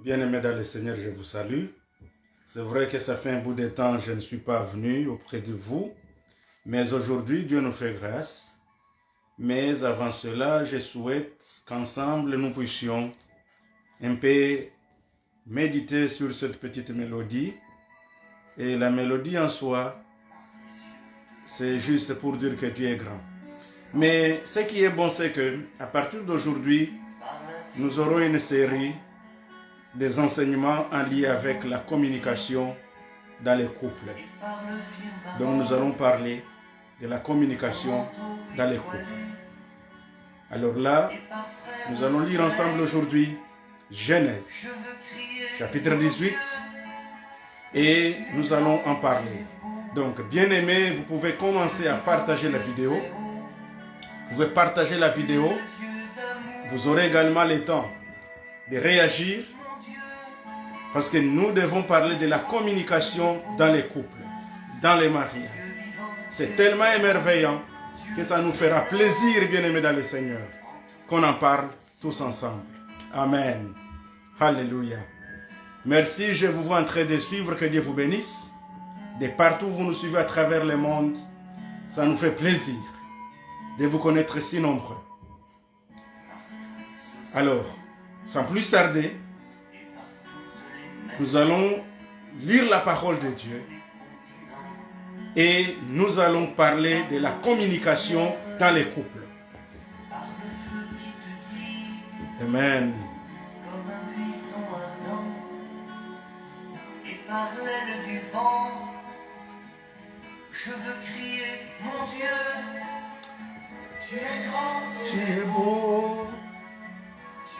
Bien-aimés dans le Seigneur, je vous salue. C'est vrai que ça fait un bout de temps que je ne suis pas venu auprès de vous, mais aujourd'hui, Dieu nous fait grâce. Mais avant cela, je souhaite qu'ensemble, nous puissions un peu méditer sur cette petite mélodie. Et la mélodie en soi, c'est juste pour dire que Dieu est grand. Mais ce qui est bon, c'est que à partir d'aujourd'hui, nous aurons une série des enseignements en lien avec la communication dans les couples. Donc nous allons parler de la communication dans les couples. Alors là, nous allons lire ensemble aujourd'hui Genèse, chapitre 18, et nous allons en parler. Donc, bien aimés, vous pouvez commencer à partager la vidéo. Vous pouvez partager la vidéo. Vous aurez également le temps de réagir parce que nous devons parler de la communication dans les couples, dans les mariages. C'est tellement émerveillant que ça nous fera plaisir, bien-aimés dans le Seigneur, qu'on en parle tous ensemble. Amen. Alléluia. Merci, je vous vois en train de suivre, que Dieu vous bénisse. De partout où vous nous suivez à travers le monde, ça nous fait plaisir de vous connaître si nombreux. Alors, sans plus tarder, nous allons lire la parole de Dieu et nous allons parler de la communication dans les couples. Amen. Comme un buisson ardent et par l'aile du vent, je veux crier, mon Dieu, tu es grand, Tu es beau,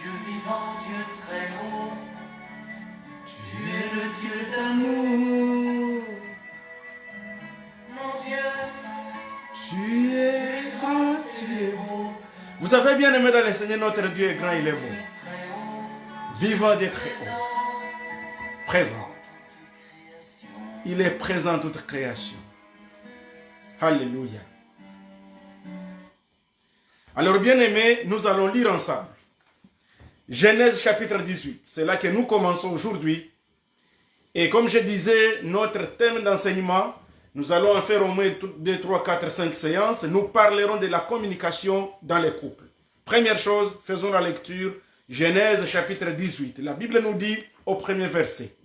Dieu vivant, Dieu très haut, tu es le Dieu d'amour, mon Dieu, tu es grand, tu es beau. Vous savez, bien aimé dans le Seigneur, notre Dieu est grand, il est beau. très haut, Vivant des très haut. Présent. Il est présent en toute création. Alléluia. Alors, bien aimés, nous allons lire ensemble Genèse chapitre 18. C'est là que nous commençons aujourd'hui. Et comme je disais, notre thème d'enseignement, nous allons en faire au moins 2, 3, 4, 5 séances. Nous parlerons de la communication dans les couples. Première chose, faisons la lecture. Genèse chapitre 18. La Bible nous dit au premier verset: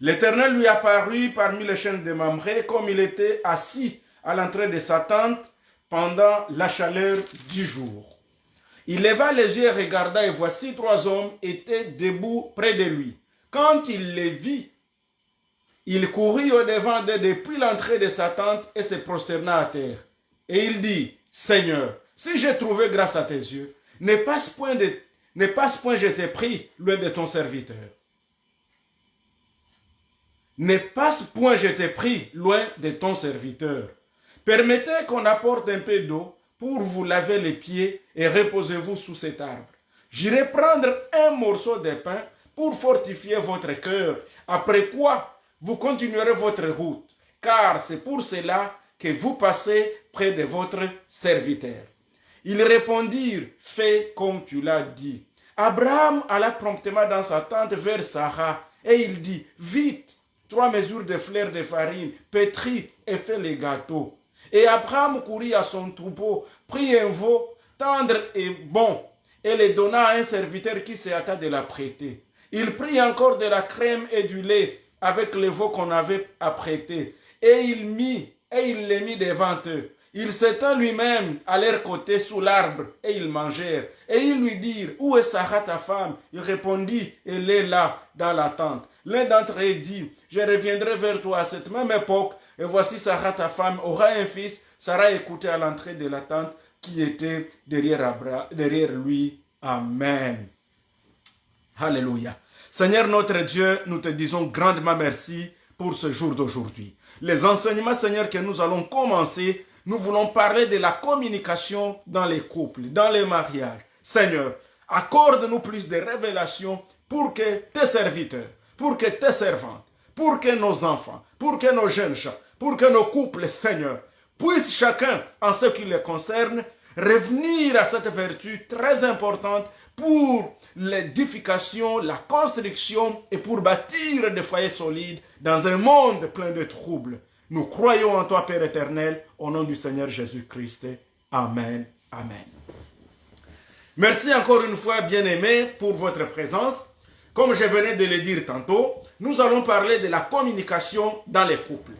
L'Éternel lui apparut parmi les chênes de Mamré comme il était assis à l'entrée de sa tente pendant la chaleur du jour. Il leva les yeux et regarda, et voici 3 hommes étaient debout près de lui. Quand il les vit, il courut au-devant d'eux depuis l'entrée de sa tente et se prosterna à terre. Et il dit: Seigneur, si j'ai trouvé grâce à tes yeux, ne passe point, je t'ai pris, loin de ton serviteur. Ne passe point, je t'ai pris, loin de ton serviteur. Permettez qu'on apporte un peu d'eau pour vous laver les pieds et reposez-vous sous cet arbre. J'irai prendre un morceau de pain pour fortifier votre cœur, après quoi vous continuerez votre route, car c'est pour cela que vous passez près de votre serviteur. Ils répondirent: Fais comme tu l'as dit. Abraham alla promptement dans sa tente vers Sarah, et il dit: Vite, 3 mesures de fleur de farine, pétris et fais les gâteaux. Et Abraham courut à son troupeau, prit un veau tendre et bon, et le donna à un serviteur qui se hâta de la prêter. Il prit encore de la crème et du lait avec le veau qu'on avait apprêté, et il les mit devant eux. Il s'étend lui-même à leur côté sous l'arbre, et ils mangèrent. Et ils lui dirent: Où est Sarah ta femme? Il répondit: Elle est là, dans la tente. L'un d'entre eux dit: Je reviendrai vers toi à cette même époque, et voici Sarah ta femme aura un fils. Sarah écoutait à l'entrée de la tente qui était derrière lui. Amen. Alléluia. Seigneur notre Dieu, nous te disons grandement merci pour ce jour d'aujourd'hui. Les enseignements, Seigneur, que nous allons commencer, nous voulons parler de la communication dans les couples, dans les mariages. Seigneur, accorde-nous plus de révélations pour que tes serviteurs, pour que tes servantes, pour que nos enfants, pour que nos jeunes gens, pour que nos couples, Seigneur, puissent chacun, en ce qui les concerne, revenir à cette vertu très importante pour l'édification, la construction et pour bâtir des foyers solides dans un monde plein de troubles. Nous croyons en toi, Père éternel, au nom du Seigneur Jésus-Christ. Amen. Amen. Merci encore une fois, bien-aimés, pour votre présence. Comme je venais de le dire tantôt, nous allons parler de la communication dans les couples.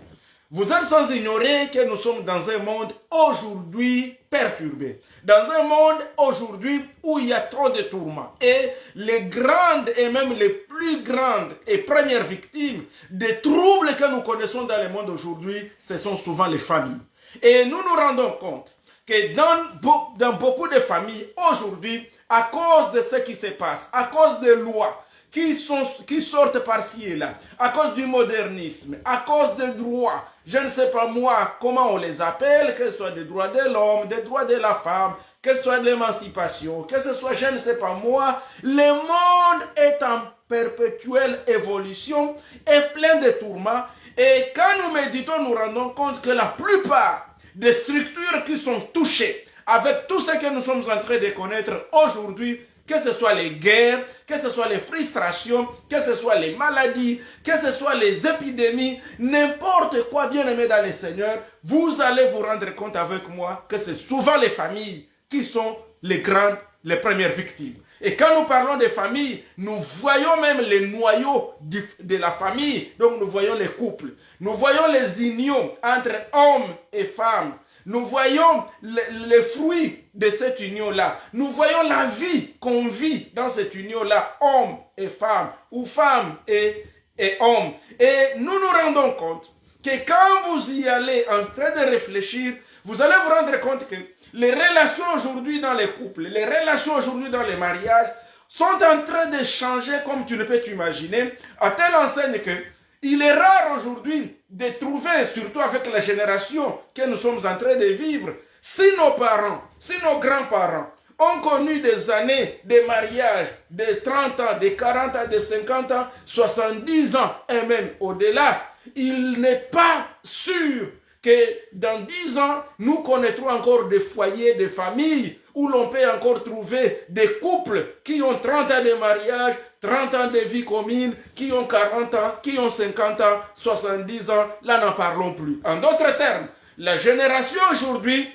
Vous êtes sans ignorer que nous sommes dans un monde aujourd'hui perturbé. Dans un monde aujourd'hui où il y a trop de tourments. Et les grandes et même les plus grandes et premières victimes des troubles que nous connaissons dans le monde aujourd'hui, ce sont souvent les familles. Et nous nous rendons compte que dans beaucoup de familles aujourd'hui, à cause de ce qui se passe, à cause des lois, qui sortent par-ci et là, à cause du modernisme, à cause des droits, je ne sais pas moi comment on les appelle, que ce soit des droits de l'homme, des droits de la femme, que ce soit de l'émancipation, que ce soit je ne sais pas moi, le monde est en perpétuelle évolution et plein de tourments. Et quand nous méditons, nous rendons compte que la plupart des structures qui sont touchées avec tout ce que nous sommes en train de connaître aujourd'hui, que ce soit les guerres, que ce soit les frustrations, que ce soit les maladies, que ce soit les épidémies, n'importe quoi, bien-aimé dans le Seigneur, vous allez vous rendre compte avec moi que c'est souvent les familles qui sont les premières victimes. Et quand nous parlons des familles, nous voyons même les noyaux de la famille. Donc nous voyons les couples. Nous voyons les unions entre hommes et femmes. Nous voyons les fruits de cette union-là. Nous voyons la vie qu'on vit dans cette union-là, hommes et femmes, ou femmes et hommes. Et nous nous rendons compte que quand vous y allez en train de réfléchir, vous allez vous rendre compte que les relations aujourd'hui dans les couples, les relations aujourd'hui dans les mariages sont en train de changer comme tu ne peux t'imaginer, à telle enseigne que il est rare aujourd'hui de trouver, surtout avec la génération que nous sommes en train de vivre, si nos parents, si nos grands-parents ont connu des années de mariage de 30 ans, de 40 ans, de 50 ans, 70 ans et même au-delà, il n'est pas sûr que dans 10 ans, nous connaîtrons encore des foyers, des familles où l'on peut encore trouver des couples qui ont 30 ans de mariage, 30 ans de vie commune, qui ont 40 ans, qui ont 50 ans, 70 ans, là n'en parlons plus. En d'autres termes, la génération aujourd'hui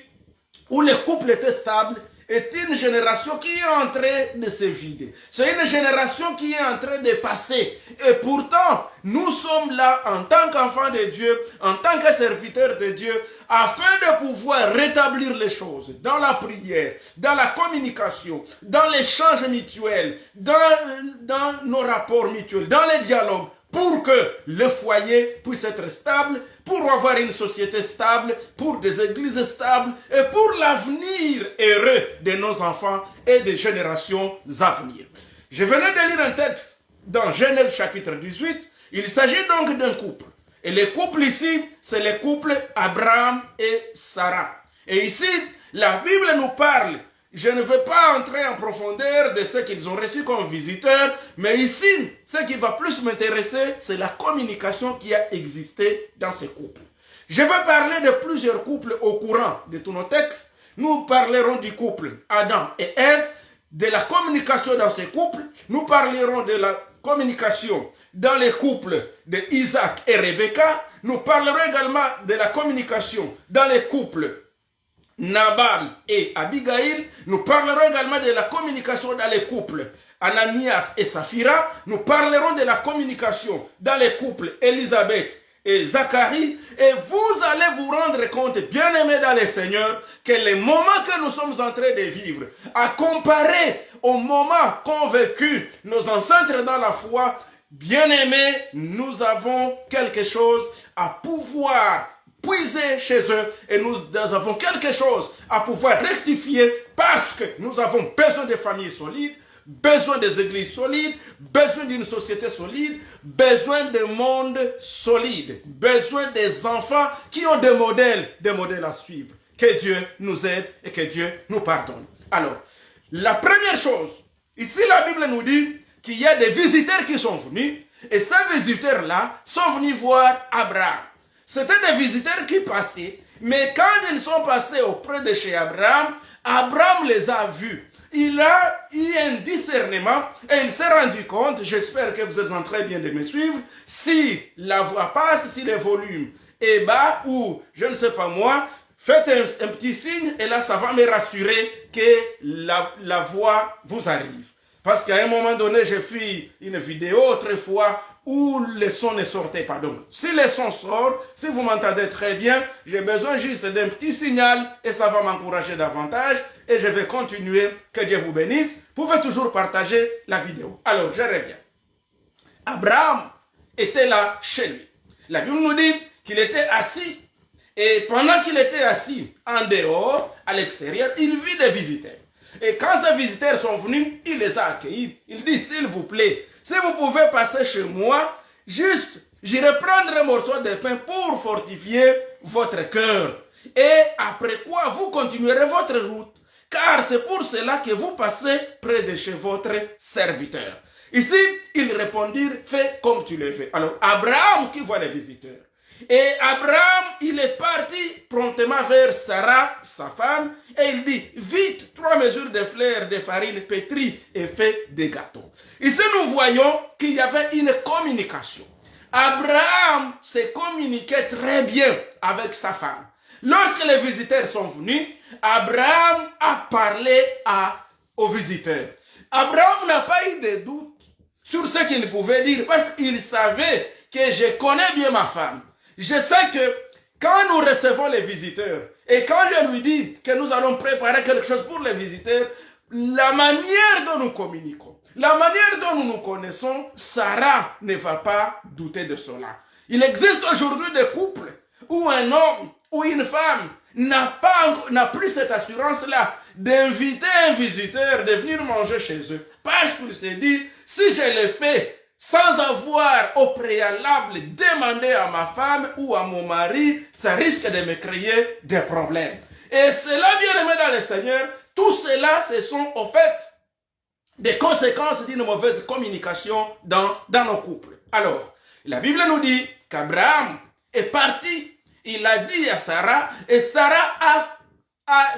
où les couples étaient stables est une génération qui est en train de se vider. C'est une génération qui est en train de passer. Et pourtant, nous sommes là en tant qu'enfants de Dieu, en tant que serviteurs de Dieu, afin de pouvoir rétablir les choses dans la prière, dans la communication, dans l'échange mutuel, dans nos rapports mutuels, dans les dialogues, pour que le foyer puisse être stable, pour avoir une société stable, pour des églises stables et pour l'avenir heureux de nos enfants et des générations à venir. Je venais de lire un texte dans Genèse chapitre 18. Il s'agit donc d'un couple. Et le couple ici, c'est le couple Abraham et Sarah. Et ici, la Bible nous parle. Je ne vais pas entrer en profondeur de ce qu'ils ont reçu comme visiteurs, mais ici, ce qui va plus m'intéresser, c'est la communication qui a existé dans ce couple. Je vais parler de plusieurs couples au courant de tous nos textes. Nous parlerons du couple Adam et Ève, de la communication dans ces couples. Nous parlerons de la communication dans les couples de Isaac et Rebecca. Nous parlerons également de la communication dans les couples Nabal et Abigail. Nous parlerons également de la communication dans les couples Ananias et Saphira. Nous parlerons de la communication dans les couples Élisabeth et Zacharie. Et vous allez vous rendre compte, bien-aimés dans le Seigneur, que les moments que nous sommes en train de vivre, à comparer aux moments qu'ont vécu nos ancêtres dans la foi, bien-aimés, nous avons quelque chose à pouvoir puiser chez eux et nous avons quelque chose à pouvoir rectifier parce que nous avons besoin de familles solides, besoin des églises solides, besoin d'une société solide, besoin de monde solide, besoin des enfants qui ont des modèles à suivre. Que Dieu nous aide et que Dieu nous pardonne. Alors, la première chose, ici la Bible nous dit qu'il y a des visiteurs qui sont venus et ces visiteurs-là sont venus voir Abraham. C'était des visiteurs qui passaient, mais quand ils sont passés auprès de chez Abraham, Abraham les a vus. Il a eu un discernement et il s'est rendu compte, j'espère que vous êtes en train bien de me suivre, si la voix passe, si le volume est bas ou je ne sais pas moi, faites un petit signe et là ça va me rassurer que la voix vous arrive. Parce qu'à un moment donné, j'ai fait une vidéo autrefois où le son ne sortait pas. Donc, si le son sort, si vous m'entendez très bien, j'ai besoin juste d'un petit signal et ça va m'encourager davantage et je vais continuer. Que Dieu vous bénisse. Vous pouvez toujours partager la vidéo. Alors, je reviens. Abraham était là chez lui. La Bible nous dit qu'il était assis et pendant qu'il était assis en dehors, à l'extérieur, il vit des visiteurs. Et quand ces visiteurs sont venus, il les a accueillis. Il dit, s'il vous plaît, si vous pouvez passer chez moi, juste, j'irai prendre un morceau de pain pour fortifier votre cœur. Et après quoi, vous continuerez votre route. Car c'est pour cela que vous passez près de chez votre serviteur. Ici, ils répondirent, fais comme tu le fais. Alors, Abraham qui voit les visiteurs. Et Abraham, il est parti promptement vers Sarah, sa femme, et il dit, vite, 3 mesures de fleurs de farine pétrie et fait des gâteaux. Ici, nous voyons qu'il y avait une communication. Abraham s'est communiqué très bien avec sa femme. Lorsque les visiteurs sont venus, Abraham a parlé aux visiteurs. Abraham n'a pas eu de doute sur ce qu'il pouvait dire, parce qu'il savait que je connais bien ma femme. Je sais que quand nous recevons les visiteurs et quand je lui dis que nous allons préparer quelque chose pour les visiteurs, la manière dont nous communiquons, la manière dont nous nous connaissons, Sarah ne va pas douter de cela. Il existe aujourd'hui des couples où un homme ou une femme n'a plus cette assurance-là d'inviter un visiteur de venir manger chez eux. Parce qu'il s'est dit, si je le fais sans avoir au préalable demandé à ma femme ou à mon mari, ça risque de me créer des problèmes. Et cela, bien aimé dans le Seigneur, tout cela, ce sont au fait des conséquences d'une mauvaise communication dans nos couples. Alors, la Bible nous dit qu'Abraham est parti, il a dit à Sarah, et Sarah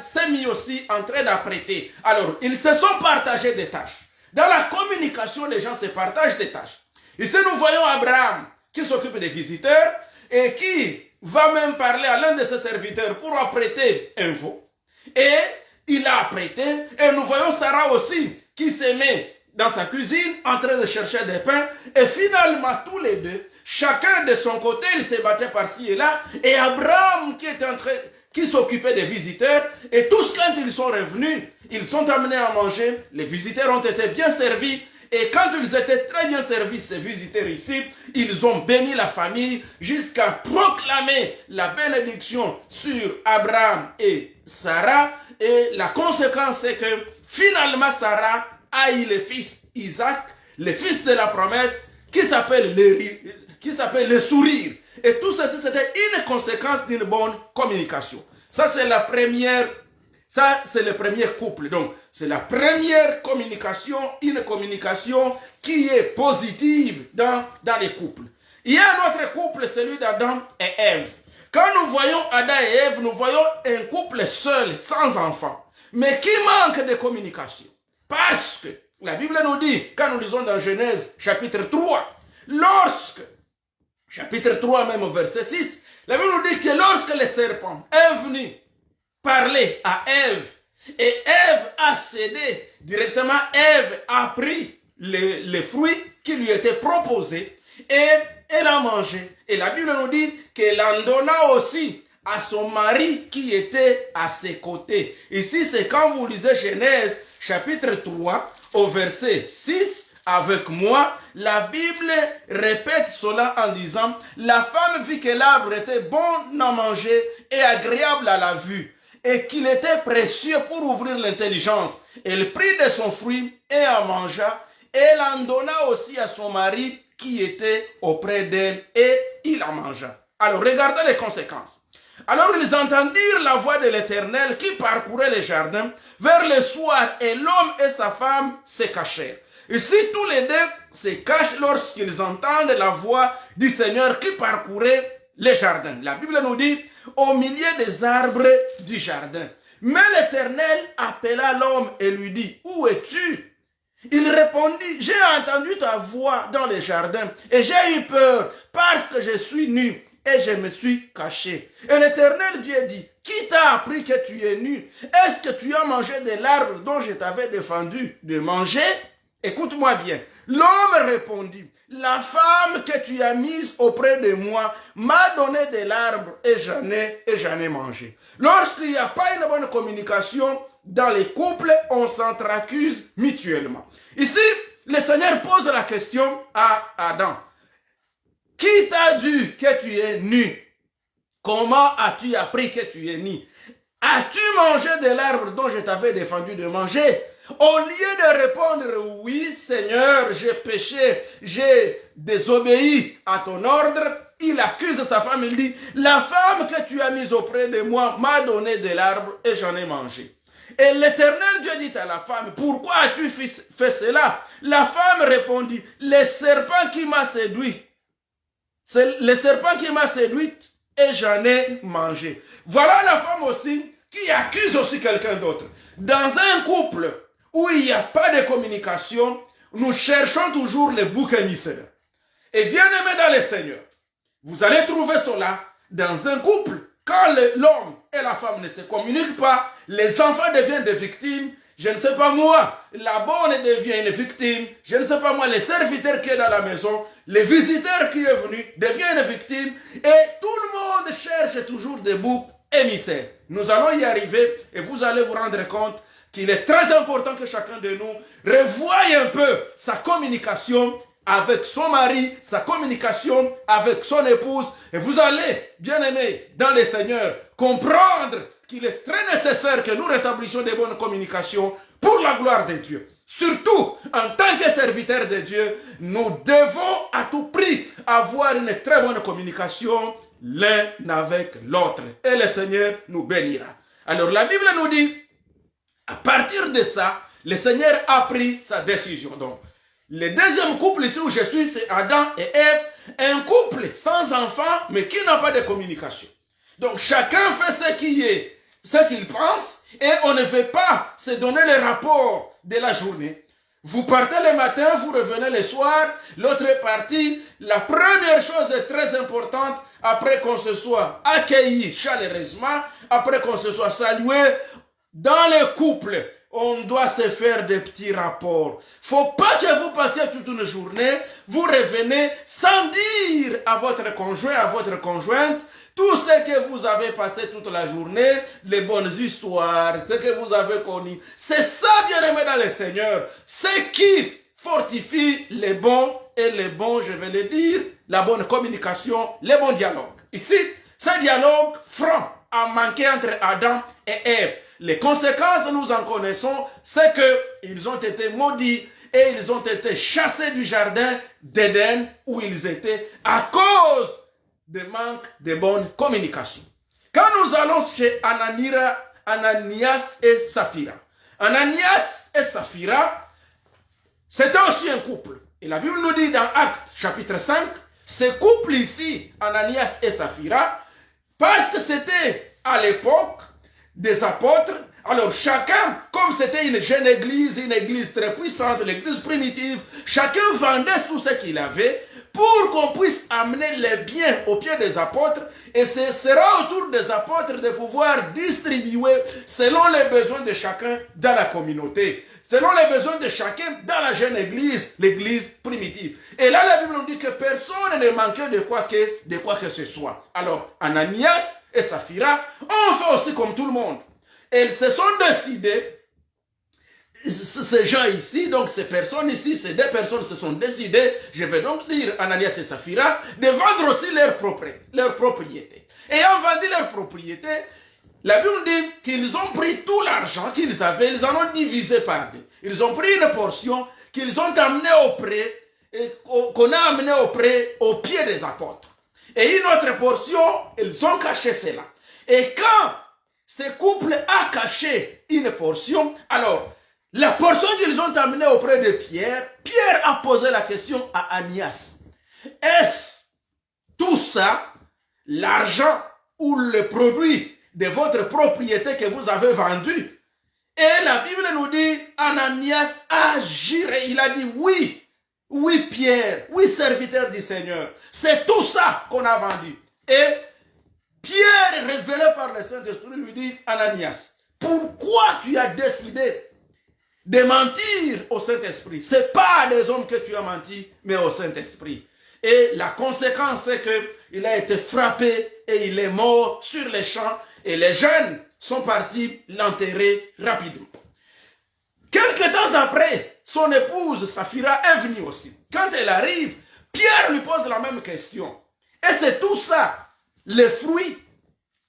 s'est mis aussi en train d'apprêter. Alors, ils se sont partagés des tâches. Dans la communication, les gens se partagent des tâches. Ici, nous voyons Abraham qui s'occupe des visiteurs et qui va même parler à l'un de ses serviteurs pour apprêter un veau. Et il a apprêté. Et nous voyons Sarah aussi qui se met dans sa cuisine en train de chercher des pains. Et finalement, tous les deux, chacun de son côté, il se battait par-ci et là. Et Abraham qui s'occupait des visiteurs, et tous quand ils sont revenus, ils sont amenés à manger, les visiteurs ont été bien servis, et quand ils étaient très bien servis, ces visiteurs ici, ils ont béni la famille jusqu'à proclamer la bénédiction sur Abraham et Sarah, et la conséquence c'est que finalement Sarah a eu le fils Isaac, le fils de la promesse, qui s'appelle le sourire. Et tout ceci, c'était une conséquence d'une bonne communication. Ça, c'est le premier couple. Donc, c'est la première communication, une communication qui est positive dans les couples. Il y a un autre couple, celui d'Adam et Ève. Quand nous voyons Adam et Ève, nous voyons un couple seul, sans enfant, mais qui manque de communication. Parce que la Bible nous dit, quand nous lisons dans Genèse, chapitre 3, chapitre 3, même verset 6, la Bible nous dit que lorsque le serpent est venu parler à Ève, et Ève a cédé, directement Ève a pris les fruits qui lui étaient proposés, et elle a mangé. Et la Bible nous dit qu'elle en donna aussi à son mari qui était à ses côtés. Ici, c'est quand vous lisez Genèse, chapitre 3, au verset 6, avec moi, la Bible répète cela en disant, la femme vit que l'arbre était bon à manger et agréable à la vue, et qu'il était précieux pour ouvrir l'intelligence. Elle prit de son fruit et en mangea, et elle en donna aussi à son mari qui était auprès d'elle, et il en mangea. Alors, regardez les conséquences. Alors, ils entendirent la voix de l'Éternel qui parcourait les jardins vers le soir, et l'homme et sa femme se cachèrent. Ici, tous les deux se cachent lorsqu'ils entendent la voix du Seigneur qui parcourait les jardins. La Bible nous dit, au milieu des arbres du jardin. Mais l'Éternel appela l'homme et lui dit, où es-tu? Il répondit, j'ai entendu ta voix dans les jardins et j'ai eu peur parce que je suis nu et je me suis caché. Et l'Éternel Dieu dit, qui t'a appris que tu es nu? Est-ce que tu as mangé de l'arbre dont je t'avais défendu de manger? Écoute-moi bien. L'homme répondit, la femme que tu as mise auprès de moi m'a donné de l'arbre et j'en ai mangé. Lorsqu'il n'y a pas une bonne communication dans les couples, on s'entre-accuse mutuellement. Ici, le Seigneur pose la question à Adam. Qui t'a dit que tu es nu? Comment as-tu appris que tu es nu? As-tu mangé de l'arbre dont je t'avais défendu de manger? Au lieu de répondre, oui Seigneur, j'ai péché, j'ai désobéi à ton ordre, il accuse sa femme, il dit, la femme que tu as mise auprès de moi m'a donné de l'arbre et j'en ai mangé. Et l'Éternel Dieu dit à la femme, pourquoi as-tu fait cela? La femme répondit, le serpent qui m'a séduit. C'est le serpent qui m'a séduite et j'en ai mangé. Voilà la femme aussi qui accuse aussi quelqu'un d'autre. Dans un couple où il n'y a pas de communication, nous cherchons toujours les boucs émissaires. Et bien aimé dans le Seigneur, vous allez trouver cela dans un couple. Quand l'homme et la femme ne se communiquent pas, les enfants deviennent des victimes. Je ne sais pas moi, la bonne devient une victime. Je ne sais pas moi, le serviteur qui est dans la maison, le visiteur qui est venu devient une victime. Et tout le monde cherche toujours des boucs émissaires. Nous allons y arriver et vous allez vous rendre compte qu'il est très important que chacun de nous revoie un peu sa communication avec son mari, sa communication avec son épouse. Et vous allez, bien aimés dans le Seigneur, comprendre qu'il est très nécessaire que nous rétablissions des bonnes communications pour la gloire de Dieu. Surtout, en tant que serviteurs de Dieu, nous devons à tout prix avoir une très bonne communication l'un avec l'autre. Et le Seigneur nous bénira. Alors la Bible nous dit, à partir de ça, le Seigneur a pris sa décision. Donc, le deuxième couple ici où je suis, c'est Adam et Ève. Un couple sans enfant, mais qui n'a pas de communication. Donc, chacun fait ce qu'il pense, et on ne veut pas se donner le rapport de la journée. Vous partez le matin, vous revenez le soir, l'autre partie. La première chose est très importante, après qu'on se soit accueilli chaleureusement, après qu'on se soit salué, dans le couple, on doit se faire des petits rapports. Faut pas que vous passiez toute une journée, vous revenez sans dire à votre conjoint, à votre conjointe, tout ce que vous avez passé toute la journée, les bonnes histoires, ce que vous avez connu. C'est ça, bien aimé dans le Seigneur. Ce qui fortifie les bons et les bons, je vais le dire, la bonne communication, les bons dialogues. Ici, ce dialogue franc a manqué entre Adam et Ève. Les conséquences, nous en connaissons, c'est qu'ils ont été maudits et ils ont été chassés du jardin d'Éden où ils étaient à cause de manque de bonne communication. Quand nous allons chez Ananias et Saphira, Ananias et Saphira, c'était aussi un couple. Et la Bible nous dit dans Actes chapitre 5, ce couple ici, Ananias et Saphira, parce que c'était à l'époque des apôtres, alors chacun, comme c'était une jeune église, une église très puissante, l'église primitive, chacun vendait tout ce qu'il avait pour qu'on puisse amener les biens aux pieds des apôtres, et ce sera autour des apôtres de pouvoir distribuer selon les besoins de chacun dans la communauté, selon les besoins de chacun dans la jeune église, l'église primitive. Et là, la Bible nous dit que personne ne manquait de quoi que ce soit. Alors, Ananias et Saphira ont fait aussi comme tout le monde. Et ils se sont décidés, ces gens ici, donc ces personnes ici, ces deux personnes se sont décidées, je vais donc dire Ananias et Saphira, de vendre aussi leur propriété. Et en vendant leur propriété, la Bible dit qu'ils ont pris tout l'argent qu'ils avaient, ils en ont divisé par deux. Ils ont pris une portion qu'ils ont amenée qu'on a amenée au pied des apôtres. Et une autre portion, ils ont caché cela. Et quand ce couple a caché une portion, alors, la portion qu'ils ont amenée auprès de Pierre, Pierre a posé la question à Ananias. Est-ce tout ça, l'argent ou le produit de votre propriété que vous avez vendue. Et la Bible nous dit, Ananias a juré, il a dit oui, oui Pierre, oui serviteur du Seigneur, c'est tout ça qu'on a vendu. Et Pierre, révélé par le Saint-Esprit, lui dit, Ananias, pourquoi tu as décidé de mentir au Saint-Esprit? Ce n'est pas à des hommes que tu as menti, mais au Saint-Esprit. Et la conséquence, c'est qu'il a été frappé et il est mort sur les champs. Et les jeunes sont partis l'enterrer rapidement. Quelque temps après, son épouse Saphira est venue aussi. Quand elle arrive, Pierre lui pose la même question. Et c'est tout ça, les fruits,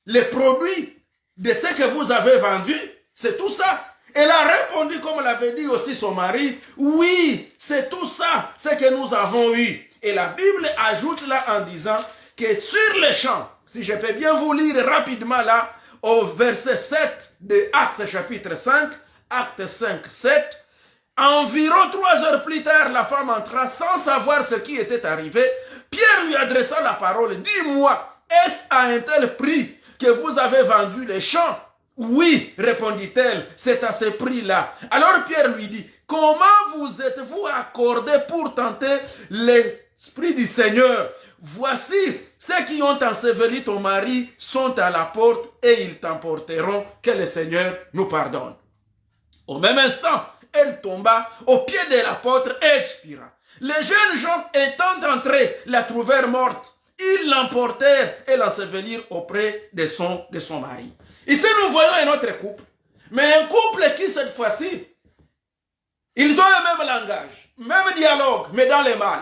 les produits de ce que vous avez vendu, c'est tout ça. Elle a répondu, comme l'avait dit aussi son mari, oui, c'est tout ça, ce que nous avons eu. Et la Bible ajoute là en disant que sur les champs, si je peux bien vous lire rapidement là, au verset 7 de Actes chapitre 5, Actes 5, 7, environ 3 heures plus tard, la femme entra sans savoir ce qui était arrivé. Pierre lui adressa la parole, dis-moi, est-ce à un tel prix que vous avez vendu les champs? Oui, répondit-elle, c'est à ce prix-là. Alors Pierre lui dit, comment vous êtes-vous accordé pour tenter l'Esprit du Seigneur? Voici, ceux qui ont enseveli ton mari sont à la porte et ils t'emporteront, que le Seigneur nous pardonne. Au même instant, elle tomba au pied de l'apôtre et expira. Les jeunes gens étant entrés, la trouvèrent morte. Ils l'emportèrent et l'ensevelirent auprès de son mari. Ici, nous voyons un autre couple, mais un couple qui, cette fois-ci, ils ont le même langage, même dialogue, mais dans le mal.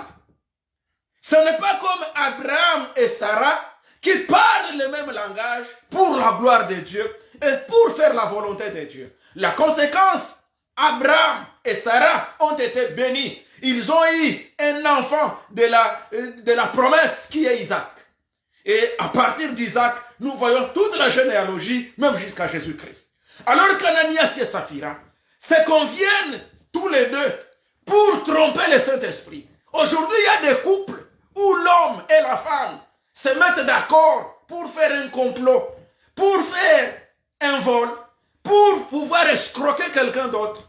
Ce n'est pas comme Abraham et Sarah qui parlent le même langage pour la gloire de Dieu et pour faire la volonté de Dieu. La conséquence, Abraham et Sarah ont été bénis. Ils ont eu un enfant de la promesse qui est Isaac. Et à partir d'Isaac, nous voyons toute la généalogie, même jusqu'à Jésus-Christ. Alors qu'Ananias et Saphira se conviennent tous les deux pour tromper le Saint-Esprit. Aujourd'hui, il y a des couples où l'homme et la femme se mettent d'accord pour faire un complot, pour faire un vol, pour pouvoir escroquer quelqu'un d'autre.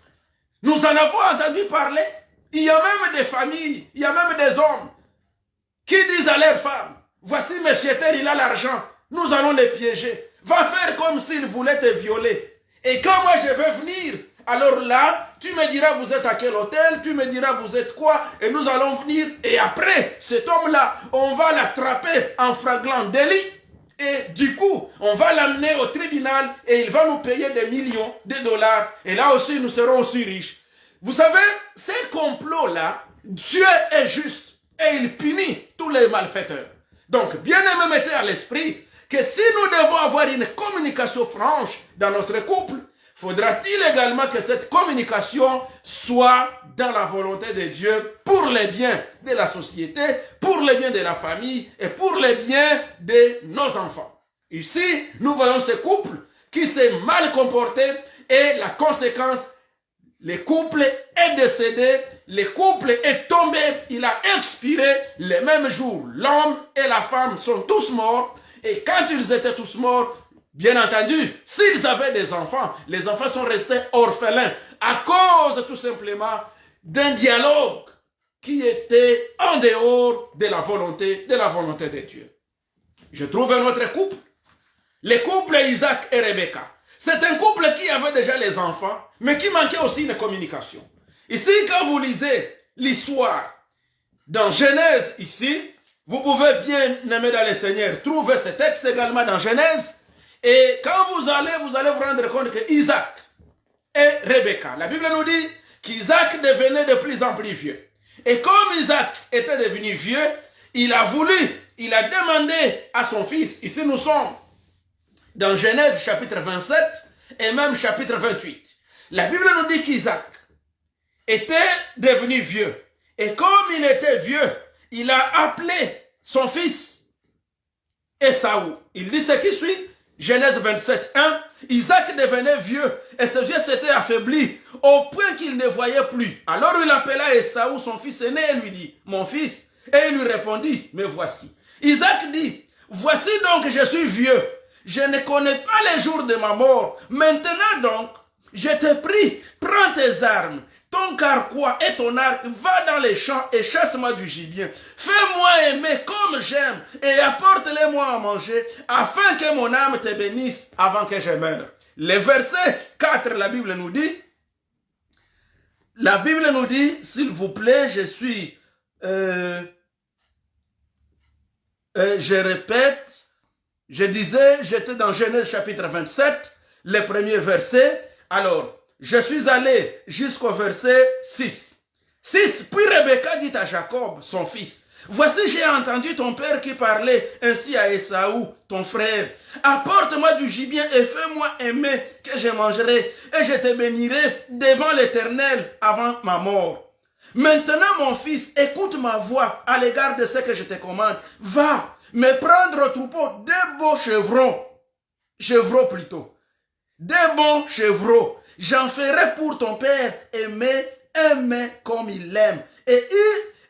Nous en avons entendu parler. Il y a même des familles, il y a même des hommes qui disent à leurs femmes, voici monsieur tel, il a l'argent, nous allons les piéger. Va faire comme s'il voulait te violer. Et quand moi je vais venir, alors là, tu me diras vous êtes à quel hôtel, tu me diras vous êtes quoi, et nous allons venir. Et après, cet homme-là, on va l'attraper en flagrant délit. Et du coup, on va l'amener au tribunal et il va nous payer des millions de dollars. Et là aussi, nous serons aussi riches. Vous savez, ces complots-là, Dieu est juste et il punit tous les malfaiteurs. Donc, bien aimé, mettez à l'esprit que si nous devons avoir une communication franche dans notre couple, faudra-t-il également que cette communication soit dans la volonté de Dieu pour le bien de la société, pour le bien de la famille et pour le bien de nos enfants. Ici, nous voyons ce couple qui s'est mal comporté et la conséquence, le couple est décédé, le couple est tombé, il a expiré le même jour. L'homme et la femme sont tous morts et quand ils étaient tous morts, bien entendu, s'ils avaient des enfants, les enfants sont restés orphelins à cause tout simplement d'un dialogue qui était en dehors de la volonté de Dieu. Je trouve un autre couple, le couple Isaac et Rebecca. C'est un couple qui avait déjà les enfants, mais qui manquait aussi une communication. Ici, quand vous lisez l'histoire dans Genèse ici, vous pouvez bien aimer dans le Seigneur trouver ce texte également dans Genèse. Et quand vous allez vous rendre compte que Isaac et Rebecca, la Bible nous dit qu'Isaac devenait de plus en plus vieux. Et comme Isaac était devenu vieux, il a demandé à son fils, ici nous sommes dans Genèse chapitre 27 et même chapitre 28. La Bible nous dit qu'Isaac était devenu vieux. Et comme il était vieux, il a appelé son fils Ésaü. Il dit ce qui suit, Genèse 27, 1, Isaac devenait vieux et ses yeux s'étaient affaiblis au point qu'il ne voyait plus. Alors il appela Ésaü, son fils aîné, et lui dit, mon fils. Et il lui répondit, me voici. Isaac dit, voici donc je suis vieux. Je ne connais pas les jours de ma mort. Maintenant donc, je te prie, prends tes armes, ton carquois et ton arc, va dans les champs et chasse-moi du gibier. Fais-moi aimer comme j'aime et apporte-les-moi à manger, afin que mon âme te bénisse avant que je meure. Le verset 4, la Bible nous dit, s'il vous plaît, je répète, je disais, j'étais dans Genèse chapitre 27, le premier verset. Alors, je suis allé jusqu'au verset 6. 6. Puis Rebecca dit à Jacob, son fils, voici j'ai entendu ton père qui parlait ainsi à Ésaü, ton frère. Apporte-moi du gibier et fais-moi aimer que je mangerai et je te bénirai devant l'Éternel avant ma mort. Maintenant, mon fils, écoute ma voix à l'égard de ce que je te commande. Va me prendre au troupeau deux beaux chevreaux plutôt. Des bons chevreaux. J'en ferai pour ton père aimer comme il l'aime. Et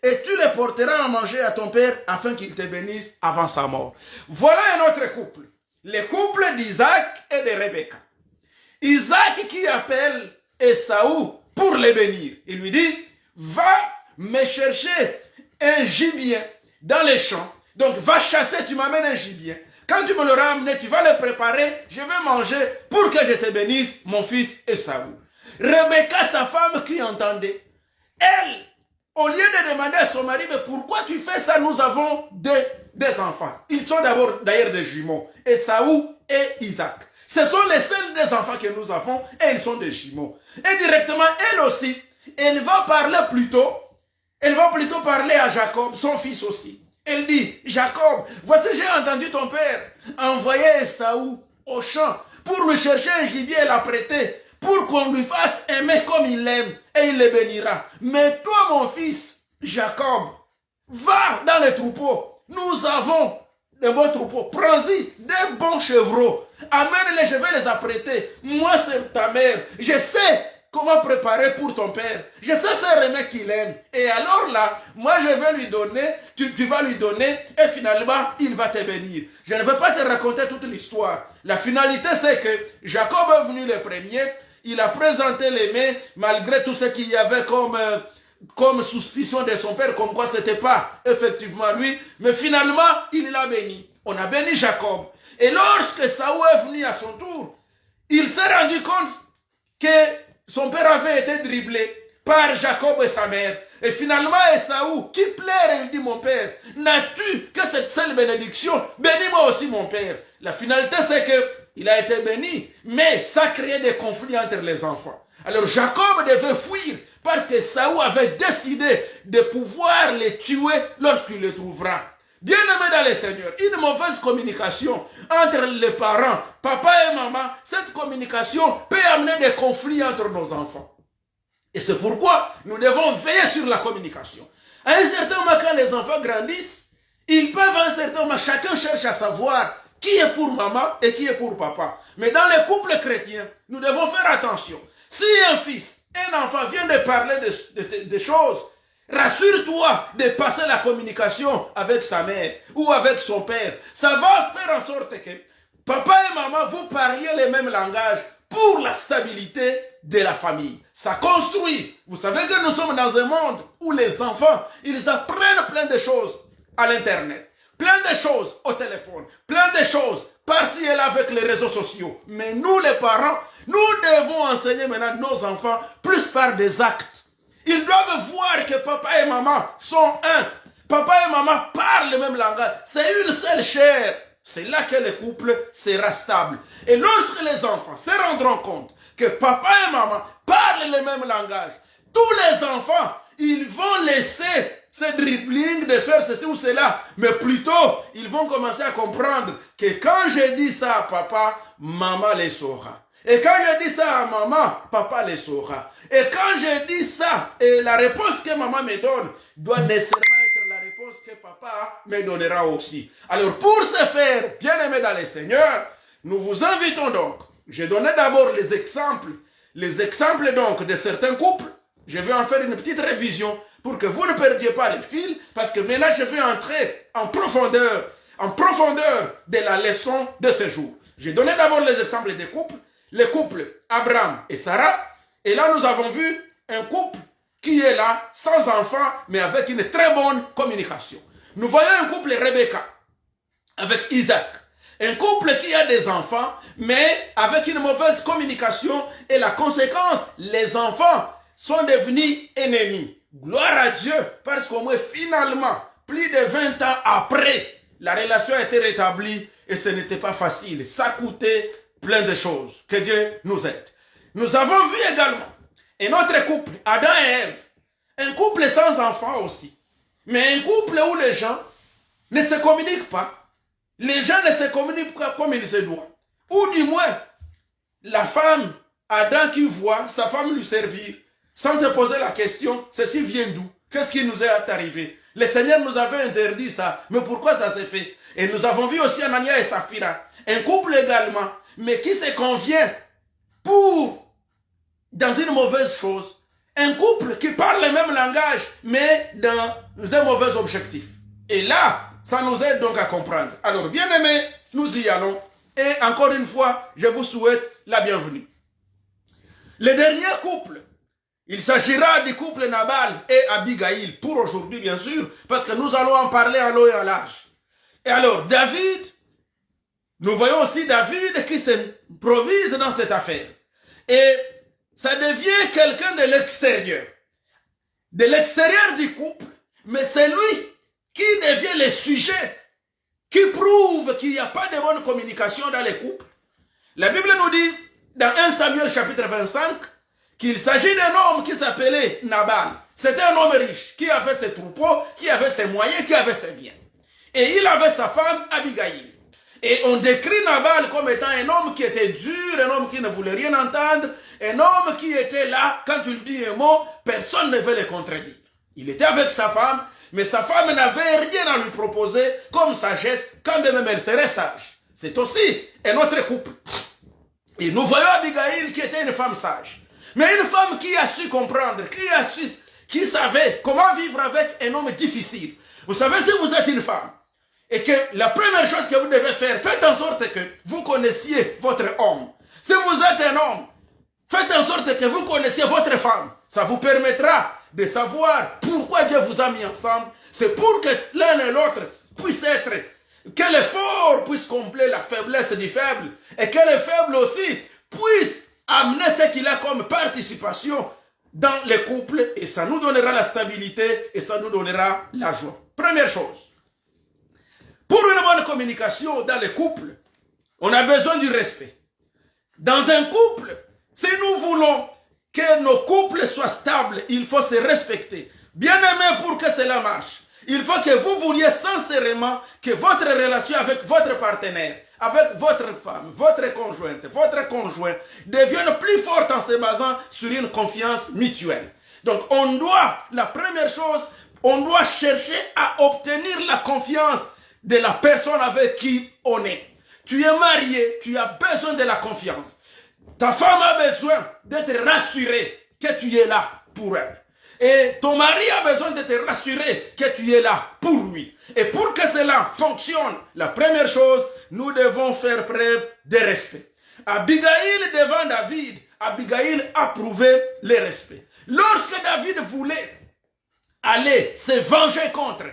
tu les porteras à manger à ton père afin qu'il te bénisse avant sa mort. Voilà un autre couple. Le couple d'Isaac et de Rebecca. Isaac qui appelle Ésaü pour le bénir. Il lui dit, va me chercher un gibier dans les champs. Donc va chasser, tu m'amènes un gibier. Quand tu me l'auras amené, tu vas le préparer, je vais manger pour que je te bénisse, mon fils Ésaü. Rebecca, sa femme qui entendait, elle, au lieu de demander à son mari, mais pourquoi tu fais ça, nous avons des enfants. Ils sont d'abord d'ailleurs des jumeaux, Ésaü et Isaac. Ce sont les seuls des enfants que nous avons et ils sont des jumeaux. Et directement, elle aussi, elle va plutôt parler à Jacob, son fils aussi. Elle dit, Jacob, voici j'ai entendu ton père envoyer Ésaü au champ pour lui chercher un gibier et l'apprêter, pour qu'on lui fasse aimer comme il l'aime et il le bénira. Mais toi, mon fils, Jacob, va dans les troupeaux. Nous avons de bons troupeaux. Prends-y des bons chevreaux. Amène-les, je vais les apprêter. Moi, c'est ta mère. Je sais comment préparer pour ton père. Je sais faire aimer qu'il aime. Et alors là, moi je vais lui donner, tu vas lui donner et finalement, il va te bénir. Je ne vais pas te raconter toute l'histoire. La finalité, c'est que Jacob est venu le premier. Il a présenté les mains malgré tout ce qu'il y avait comme suspicion de son père, comme quoi ce n'était pas effectivement lui. Mais finalement, il l'a béni. On a béni Jacob. Et lorsque Saül est venu à son tour, il s'est rendu compte que son père avait été dribblé par Jacob et sa mère. Et finalement, Ésaü, qui plaire, il dit, mon père, n'as-tu que cette seule bénédiction? Bénis-moi aussi, mon père. La finalité, c'est qu'il a été béni, mais ça créait des conflits entre les enfants. Alors Jacob devait fuir parce que Ésaü avait décidé de pouvoir les tuer lorsqu'il les trouvera. Bien-aimés dans le Seigneur, une mauvaise communication entre les parents, papa et maman, cette communication peut amener des conflits entre nos enfants. Et c'est pourquoi nous devons veiller sur la communication. À un certain moment, quand les enfants grandissent, ils peuvent à un certain moment, chacun cherche à savoir qui est pour maman et qui est pour papa. Mais dans les couples chrétiens, nous devons faire attention. Si un fils, un enfant vient de parler de choses, rassure-toi de passer la communication avec sa mère ou avec son père. Ça va faire en sorte que papa et maman, vous parliez le même langage pour la stabilité de la famille. Ça construit. Vous savez que nous sommes dans un monde où les enfants, ils apprennent plein de choses à l'internet, plein de choses au téléphone, plein de choses par-ci et là avec les réseaux sociaux. Mais nous les parents, nous devons enseigner maintenant nos enfants plus par des actes. Ils doivent voir que papa et maman sont un. Papa et maman parlent le même langage. C'est une seule chair. C'est là que le couple sera stable. Et lorsque les enfants se rendront compte que papa et maman parlent le même langage, tous les enfants, ils vont laisser ce dribbling de faire ceci ou cela. Mais plutôt, ils vont commencer à comprendre que quand je dis ça à papa, maman le saura. Et quand je dis ça à maman, papa le saura. Et quand je dis ça, et la réponse que maman me donne doit nécessairement être la réponse que papa me donnera aussi. Alors pour ce faire, bien-aimés dans le Seigneur, nous vous invitons donc. Je donnais d'abord les exemples donc de certains couples. Je vais en faire une petite révision pour que vous ne perdiez pas le fil, parce que maintenant je vais entrer en profondeur en profondeur de la leçon de ce jour. J'ai donné d'abord les exemples des couples, les couples Abraham et Sarah. Et là, nous avons vu un couple qui est là, sans enfant, mais avec une très bonne communication. Nous voyons un couple Rebecca avec Isaac. Un couple qui a des enfants, mais avec une mauvaise communication. Et la conséquence, les enfants sont devenus ennemis. Gloire à Dieu, parce qu'au moins finalement, plus de 20 ans après, la relation a été rétablie et ce n'était pas facile. Ça coûtait plein de choses. Que Dieu nous aide. Nous avons vu également un autre couple, Adam et Ève. Un couple sans enfants aussi. Mais un couple où les gens ne se communiquent pas. Les gens ne se communiquent pas comme il se doit. Ou du moins, la femme, Adam qui voit sa femme lui servir, sans se poser la question, ceci vient d'où? Qu'est-ce qui nous est arrivé? Le Seigneur nous avait interdit ça, mais pourquoi ça s'est fait? Et nous avons vu aussi Anania et Saphira, un couple également, mais qui se convient pour, dans une mauvaise chose, un couple qui parle le même langage, mais dans un mauvais objectif. Et là, ça nous aide donc à comprendre. Alors, bien aimés, nous y allons. Et encore une fois, je vous souhaite la bienvenue. Le dernier couple, il s'agira du couple Nabal et Abigail, pour aujourd'hui bien sûr, parce que nous allons en parler en long et en large. Et alors, David, nous voyons aussi David qui s'improvise dans cette affaire. Et ça devient quelqu'un de l'extérieur du couple, mais c'est lui qui devient le sujet, qui prouve qu'il n'y a pas de bonne communication dans les couples. La Bible nous dit, dans 1 Samuel chapitre 25, qu'il s'agit d'un homme qui s'appelait Nabal. C'était un homme riche, qui avait ses troupeaux, qui avait ses moyens, qui avait ses biens. Et il avait sa femme Abigail. Et on décrit Nabal comme étant un homme qui était dur, un homme qui ne voulait rien entendre, un homme qui était là, quand il dit un mot, personne ne veut le contredire. Il était avec sa femme, mais sa femme n'avait rien à lui proposer comme sagesse, quand même elle serait sage. C'est aussi un autre couple. Et nous voyons Abigail qui était une femme sage. Mais une femme qui a su comprendre, qui savait comment vivre avec un homme difficile. Vous savez, si vous êtes une femme, et que la première chose que vous devez faire, faites en sorte que vous connaissiez votre homme. Si vous êtes un homme, faites en sorte que vous connaissiez votre femme. Ça vous permettra de savoir pourquoi Dieu vous a mis ensemble. C'est pour que l'un et l'autre puissent être, que le fort puisse combler la faiblesse du faible, et que le faible aussi puisse amener ce qu'il a comme participation dans le couple, et ça nous donnera la stabilité, et ça nous donnera la joie. Première chose, pour une bonne communication dans le couple, on a besoin du respect. Dans un couple, si nous voulons que nos couples soient stables, il faut se respecter. Bien aimé, pour que cela marche, il faut que vous vouliez sincèrement que votre relation avec votre partenaire, avec votre femme, votre conjointe, votre conjoint devienne plus forte en se basant sur une confiance mutuelle. Donc on doit, la première chose, on doit chercher à obtenir la confiance de la personne avec qui on est. Tu es marié, tu as besoin de la confiance. Ta femme a besoin d'être rassurée que tu es là pour elle. Et ton mari a besoin d'être rassuré que tu es là pour lui. Et pour que cela fonctionne, la première chose, nous devons faire preuve de respect. Abigail devant David, Abigail a prouvé le respect. Lorsque David voulait aller se venger contre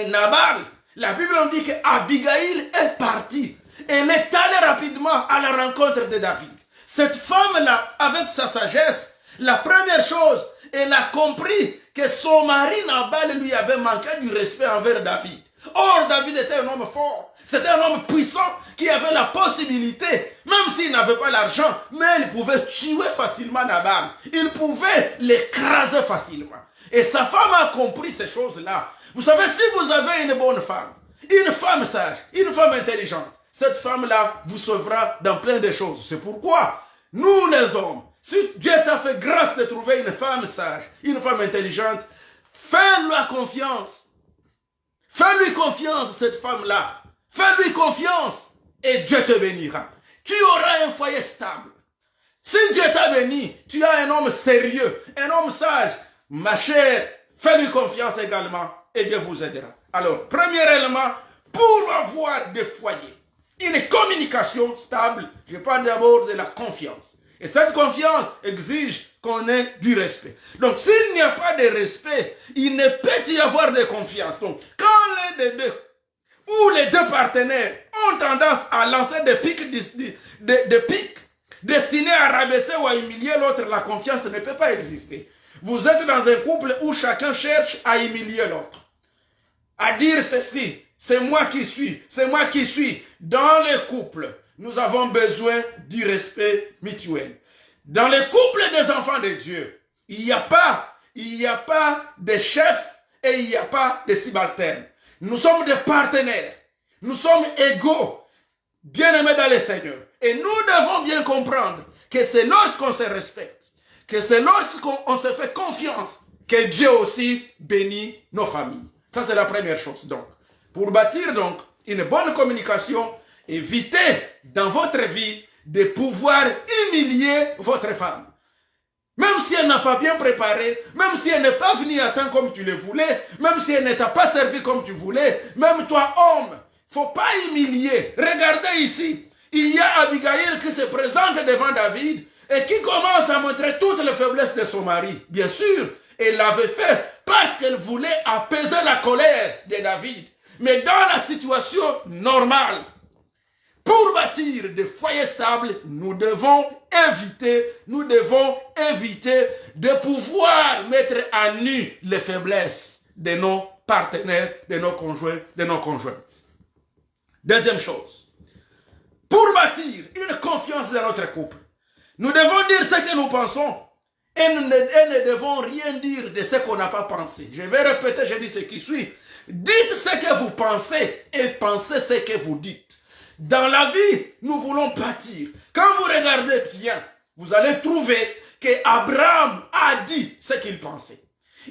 Nabal, la Bible nous dit qu'Abigail est partie. Elle est allée rapidement à la rencontre de David. Cette femme-là, avec sa sagesse, la première chose, elle a compris que son mari Nabal lui avait manqué du respect envers David. Or, David était un homme fort. C'était un homme puissant qui avait la possibilité, même s'il n'avait pas l'argent, mais il pouvait tuer facilement Nabal. Il pouvait l'écraser facilement. Et sa femme a compris ces choses-là. Vous savez, si vous avez une bonne femme, une femme sage, une femme intelligente, cette femme-là vous sauvera dans plein de choses. C'est pourquoi, nous les hommes, si Dieu t'a fait grâce de trouver une femme sage, une femme intelligente, fais-lui confiance. Fais-lui confiance, cette femme-là. Fais-lui confiance et Dieu te bénira. Tu auras un foyer stable. Si Dieu t'a béni, tu as un homme sérieux, un homme sage. Ma chère, fais-lui confiance également et Dieu vous aidera. Alors, premier élément, pour avoir des foyers, une communication stable, je parle d'abord de la confiance. Et cette confiance exige qu'on ait du respect. Donc, s'il n'y a pas de respect, il ne peut y avoir de confiance. Donc, quand l'un des deux ou les deux partenaires ont tendance à lancer des pics, destinés à rabaisser ou à humilier l'autre, la confiance ne peut pas exister. Vous êtes dans un couple où chacun cherche à humilier l'autre, à dire ceci, c'est moi qui suis, c'est moi qui suis. Dans les couples, nous avons besoin du respect mutuel. Dans les couples des enfants de Dieu, il n'y a pas de chefs et il n'y a pas de subalternes. Nous sommes des partenaires. Nous sommes égaux, bien-aimés dans le Seigneur. Et nous devons bien comprendre que c'est lorsqu'on se respecte, que c'est lorsqu'on se fait confiance, que Dieu aussi bénit nos familles. Ça, c'est la première chose. Donc, pour bâtir donc une bonne communication, évitez dans votre vie de pouvoir humilier votre femme. Même si elle n'a pas bien préparé, même si elle n'est pas venue à temps comme tu le voulais, même si elle ne t'a pas servi comme tu voulais, même toi, homme, il ne faut pas humilier. Regardez ici, il y a Abigail qui se présente devant David et qui commence à montrer toutes les faiblesses de son mari. Bien sûr, elle l'avait fait parce qu'elle voulait apaiser la colère de David. Mais dans la situation normale, pour bâtir des foyers stables, nous devons éviter de pouvoir mettre à nu les faiblesses de nos partenaires, de nos conjoints, de nos conjointes. Deuxième chose, pour bâtir une confiance dans notre couple, nous devons dire ce que nous pensons et nous ne devons rien dire de ce qu'on n'a pas pensé. Je vais répéter, je dis ce qui suit. Dites ce que vous pensez et pensez ce que vous dites. Dans la vie, nous voulons bâtir. Quand vous regardez bien, vous allez trouver qu'Abraham a dit ce qu'il pensait.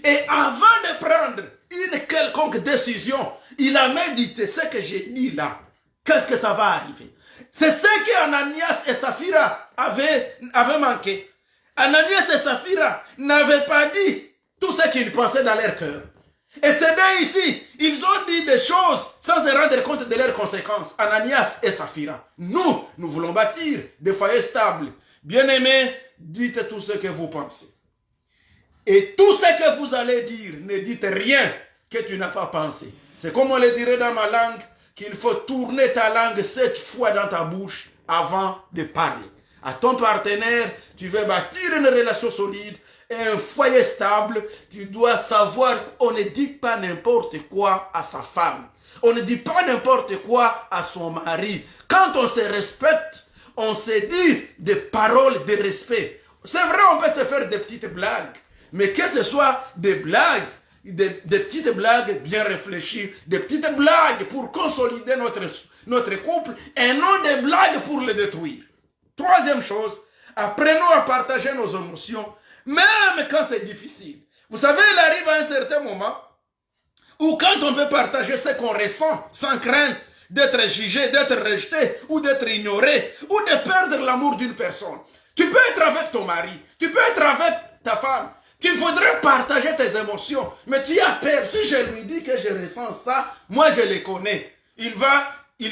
Et avant de prendre une quelconque décision, il a médité ce que j'ai dit là. Qu'est-ce que ça va arriver? C'est ce qu'Ananias et Saphira avaient manqué. Ananias et Saphira n'avaient pas dit tout ce qu'ils pensaient dans leur cœur. Et c'est là ici, ils ont dit des choses sans se rendre compte de leurs conséquences. Ananias et Saphira. Nous voulons bâtir des foyers stables. Bien-aimés, dites tout ce que vous pensez. Et tout ce que vous allez dire, ne dites rien que tu n'as pas pensé. C'est comme on le dirait dans ma langue, qu'il faut tourner ta langue 7 fois dans ta bouche avant de parler. À ton partenaire, tu veux bâtir une relation solide, un foyer stable, tu dois savoir qu'on ne dit pas n'importe quoi à sa femme. On ne dit pas n'importe quoi à son mari. Quand on se respecte, on se dit des paroles de respect. C'est vrai, on peut se faire des petites blagues, mais que ce soit des blagues, des petites blagues bien réfléchies, des petites blagues pour consolider notre couple et non des blagues pour le détruire. Troisième chose, apprenons à partager nos émotions, même quand c'est difficile. Vous savez, il arrive à un certain moment où quand on peut partager ce qu'on ressent sans crainte d'être jugé, d'être rejeté ou d'être ignoré ou de perdre l'amour d'une personne. Tu peux être avec ton mari, tu peux être avec ta femme. Tu voudrais partager tes émotions, mais tu as peur. Si je lui dis que je ressens ça, moi je le connais. Il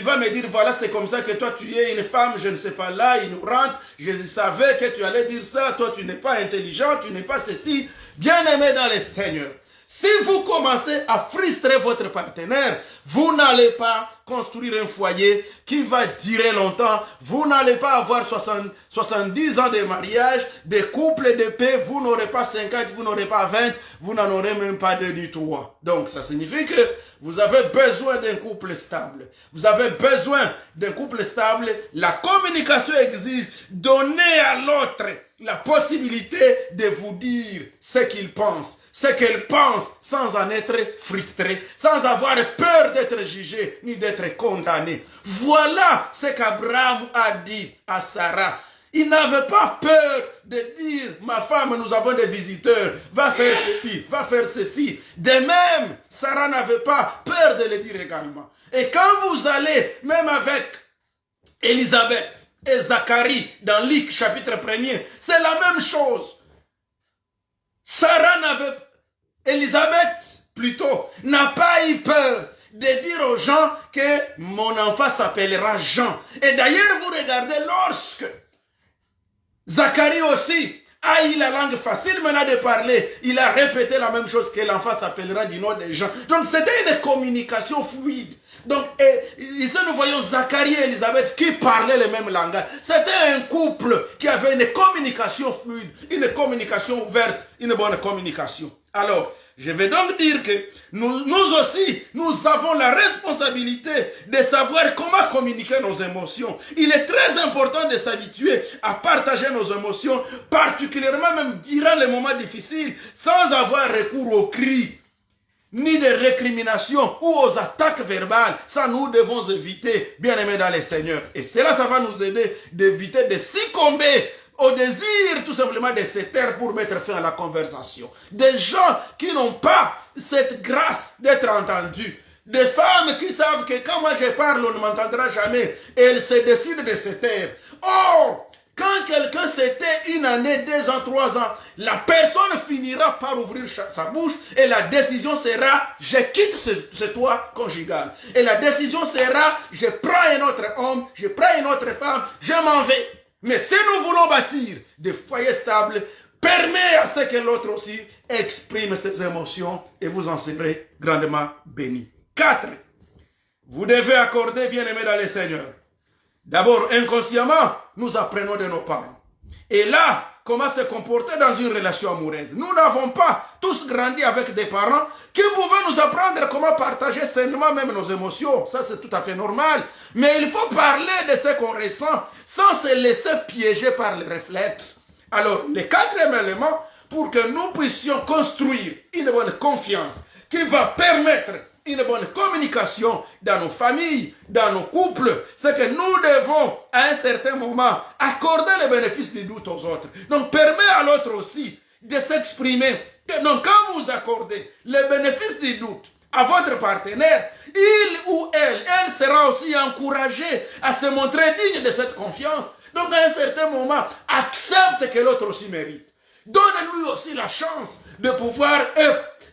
va me dire, voilà, c'est comme ça que toi tu es une femme, je ne sais pas là, ignorante. Je savais que tu allais dire ça, toi tu n'es pas intelligent, tu n'es pas ceci. Bien-aimé dans le Seigneur. Si vous commencez à frustrer votre partenaire, vous n'allez pas construire un foyer qui va durer longtemps. Vous n'allez pas avoir 70 ans de mariage, de couple et de paix. Vous n'aurez pas 50, vous n'aurez pas 20, vous n'en aurez même pas 2 ni 3. Donc ça signifie que vous avez besoin d'un couple stable. Vous avez besoin d'un couple stable. La communication exige donner à l'autre la possibilité de vous dire ce qu'il pense, ce qu'elle pense, sans en être frustré, sans avoir peur d'être jugé ni d'être condamné. Voilà ce qu'Abraham a dit à Sarah. Il n'avait pas peur de dire, ma femme, nous avons des visiteurs, va faire ceci, va faire ceci. De même, Sarah n'avait pas peur de le dire également. Et quand vous allez, même avec Élisabeth et Zacharie, dans Luc chapitre 1er, c'est la même chose. Élisabeth, plutôt, n'a pas eu peur de dire aux gens que mon enfant s'appellera Jean. Et d'ailleurs, vous regardez, lorsque Zacharie aussi a eu la langue facile maintenant de parler, il a répété la même chose, que l'enfant s'appellera du nom de Jean. Donc c'était une communication fluide. Donc ici nous voyons Zacharie et Élisabeth qui parlaient le même langage. C'était un couple qui avait une communication fluide, une communication ouverte, une bonne communication. Alors, je vais donc dire que nous aussi, nous avons la responsabilité de savoir comment communiquer nos émotions. Il est très important de s'habituer à partager nos émotions, particulièrement même durant les moments difficiles, sans avoir recours aux cris, ni de récriminations ou aux attaques verbales. Ça, nous devons éviter, bien aimés dans les Seigneurs. Et cela, ça va nous aider d'éviter de succomber au désir tout simplement de se taire pour mettre fin à la conversation. Des gens qui n'ont pas cette grâce d'être entendus. Des femmes qui savent que quand moi je parle, on ne m'entendra jamais. Et elles se décident de se taire. Or, quand quelqu'un se tait 1 année, 2 ans, 3 ans, la personne finira par ouvrir sa bouche et la décision sera, je quitte ce toit conjugal. Et la décision sera, je prends un autre homme, je prends une autre femme, je m'en vais. Mais si nous voulons bâtir des foyers stables, permet à ce que l'autre aussi exprime ses émotions et vous en serez grandement bénis. 4. Vous devez accorder, bien-aimés dans les Seigneurs. D'abord, inconsciemment, nous apprenons de nos parents. Et là, comment se comporter dans une relation amoureuse. Nous n'avons pas tous grandi avec des parents qui pouvaient nous apprendre comment partager sainement même nos émotions. Ça, c'est tout à fait normal. Mais il faut parler de ce qu'on ressent sans se laisser piéger par les réflexes. Alors, le 4e élément, pour que nous puissions construire une bonne confiance qui va permettre une bonne communication dans nos familles, dans nos couples, c'est que nous devons, à un certain moment, accorder le bénéfice du doute aux autres. Donc, permet à l'autre aussi de s'exprimer. Donc, quand vous accordez le bénéfice du doute à votre partenaire, il ou elle sera aussi encouragée à se montrer digne de cette confiance. Donc, à un certain moment, accepte que l'autre aussi mérite. Donne-lui aussi la chance de pouvoir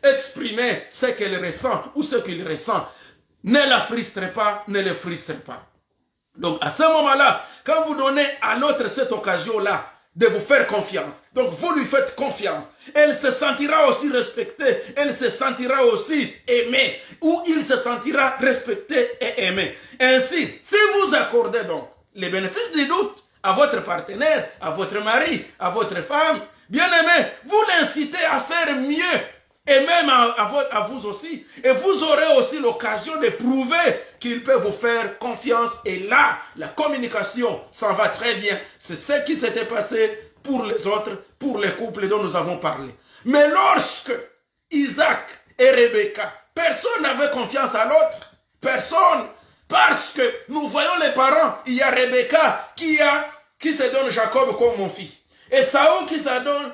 exprimer ce qu'elle ressent ou ce qu'il ressent. Ne la frustrez pas, ne le frustrez pas. Donc à ce moment-là, quand vous donnez à l'autre cette occasion-là de vous faire confiance, donc vous lui faites confiance, elle se sentira aussi respectée, elle se sentira aussi aimée, ou il se sentira respecté et aimé. Ainsi, si vous accordez donc les bénéfices du doute à votre partenaire, à votre mari, à votre femme, bien-aimé, vous l'incitez à faire mieux, et même à vous aussi. Et vous aurez aussi l'occasion de prouver qu'il peut vous faire confiance. Et là, la communication s'en va très bien. C'est ce qui s'était passé pour les autres, pour les couples dont nous avons parlé. Mais lorsque Isaac et Rebecca, personne n'avait confiance à l'autre. Personne. Parce que nous voyons les parents. Il y a Rebecca qui se donne Jacob comme mon fils. Et Saoul qui se donne,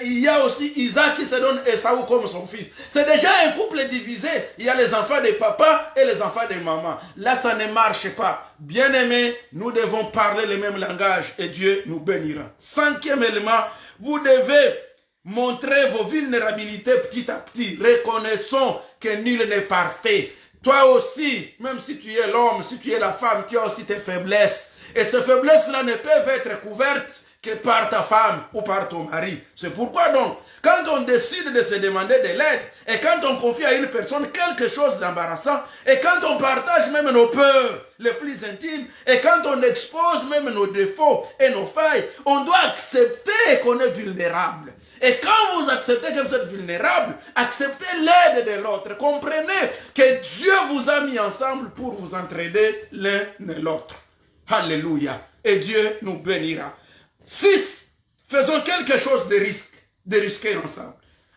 il y a aussi Isaac qui se donne Esaü comme son fils. C'est déjà un couple divisé. Il y a les enfants de papa et les enfants de maman. Là, ça ne marche pas. Bien-aimés, nous devons parler le même langage et Dieu nous bénira. 5e élément, vous devez montrer vos vulnérabilités petit à petit. Reconnaissons que nul n'est parfait. Toi aussi, même si tu es l'homme, si tu es la femme, tu as aussi tes faiblesses. Et ces faiblesses-là ne peuvent être couvertes que par ta femme ou par ton mari. C'est pourquoi donc, quand on décide de se demander de l'aide, et quand on confie à une personne quelque chose d'embarrassant, et quand on partage même nos peurs les plus intimes, et quand on expose même nos défauts et nos failles, on doit accepter qu'on est vulnérable. Et quand vous acceptez que vous êtes vulnérable, acceptez l'aide de l'autre. Comprenez que Dieu vous a mis ensemble pour vous entraider l'un et l'autre. Alléluia. Et Dieu nous bénira. 6. Faisons quelque chose de risqué ensemble.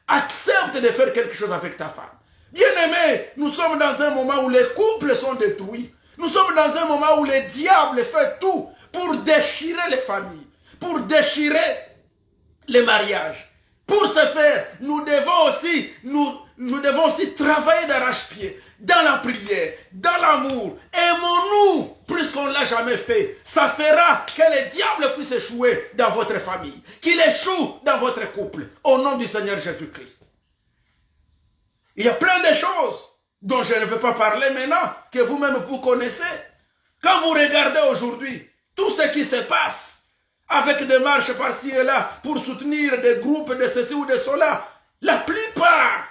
Accepte de faire quelque chose avec ta femme. Bien-aimés, nous sommes dans un moment où les couples sont détruits. Nous sommes dans un moment où le diable fait tout pour déchirer les familles, pour déchirer les mariages. Pour ce faire, nous devons aussi travailler d'arrache-pied, dans la prière, dans l'amour. Aimons-nous plus qu'on ne l'a jamais fait. Ça fera que le diable puisse échouer dans votre famille, qu'il échoue dans votre couple, au nom du Seigneur Jésus-Christ. Il y a plein de choses dont je ne veux pas parler maintenant, que vous-même vous connaissez. Quand vous regardez aujourd'hui tout ce qui se passe, avec des marches par-ci et là, pour soutenir des groupes de ceci ou de cela, la plupart,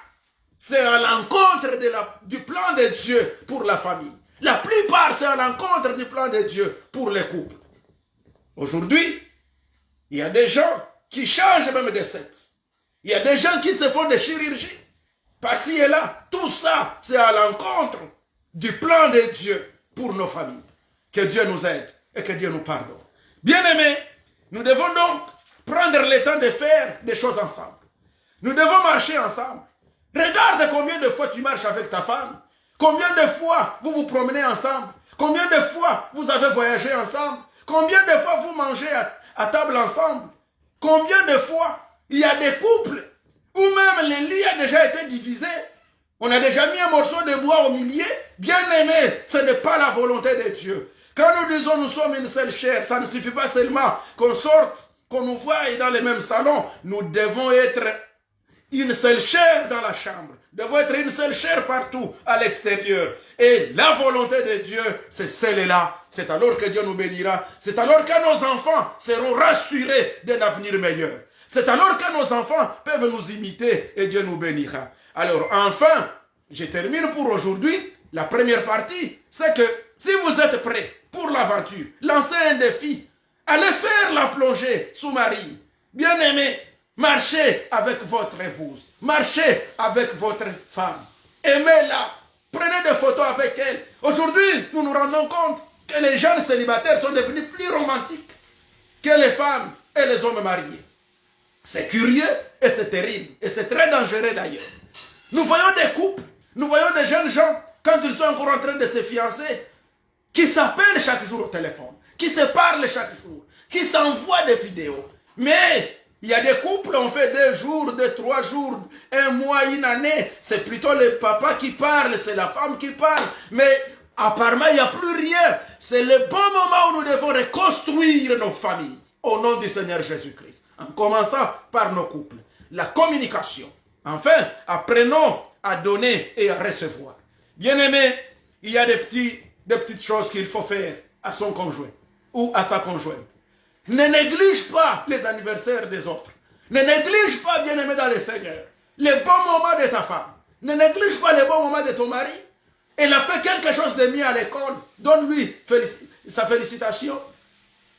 c'est à l'encontre du plan de Dieu pour la famille. La plupart, c'est à l'encontre du plan de Dieu pour les couples. Aujourd'hui, il y a des gens qui changent même de sexe. Il y a des gens qui se font des chirurgies. Par-ci et là, tout ça, c'est à l'encontre du plan de Dieu pour nos familles. Que Dieu nous aide et que Dieu nous pardonne. Bien-aimés, nous devons donc prendre le temps de faire des choses ensemble. Nous devons marcher ensemble. Regarde combien de fois tu marches avec ta femme. Combien de fois vous vous promenez ensemble. Combien de fois vous avez voyagé ensemble. Combien de fois vous mangez à table ensemble. Combien de fois il y a des couples où même le lit a déjà été divisé. On a déjà mis un morceau de bois au milieu. Bien aimé, ce n'est pas la volonté de Dieu. Quand nous disons nous sommes une seule chair, ça ne suffit pas seulement qu'on sorte, qu'on nous voie dans le même salon. Nous devons être une seule chair dans la chambre. Nous devons être une seule chair partout à l'extérieur. Et la volonté de Dieu, c'est celle-là. C'est alors que Dieu nous bénira. C'est alors que nos enfants seront rassurés d'un avenir meilleur. C'est alors que nos enfants peuvent nous imiter et Dieu nous bénira. Alors enfin, je termine pour aujourd'hui. La première partie, c'est que si vous êtes prêts pour l'aventure, lancez un défi. Allez faire la plongée sous-marine. Bien-aimés, marchez avec votre épouse. Marchez avec votre femme. Aimez-la. Prenez des photos avec elle. Aujourd'hui, nous nous rendons compte que les jeunes célibataires sont devenus plus romantiques que les femmes et les hommes mariés. C'est curieux et c'est terrible. Et c'est très dangereux d'ailleurs. Nous voyons des couples, nous voyons des jeunes gens, quand ils sont encore en train de se fiancer, qui s'appellent chaque jour au téléphone, qui se parlent chaque jour, qui s'envoient des vidéos. Mais il y a des couples, on fait 2 jours, 2, 3 jours, 1 mois, 1 année. C'est plutôt le papa qui parle, c'est la femme qui parle. Mais apparemment, il n'y a plus rien. C'est le bon moment où nous devons reconstruire nos familles. Au nom du Seigneur Jésus-Christ. En commençant par nos couples. La communication. Enfin, apprenons à donner et à recevoir. Bien-aimés, il y a des petites choses qu'il faut faire à son conjoint ou à sa conjointe. Ne néglige pas les anniversaires des autres. Ne néglige pas, bien-aimé dans le Seigneur, les bons moments de ta femme. Ne néglige pas les bons moments de ton mari. Elle a fait quelque chose de mieux à l'école. Donne-lui sa félicitation.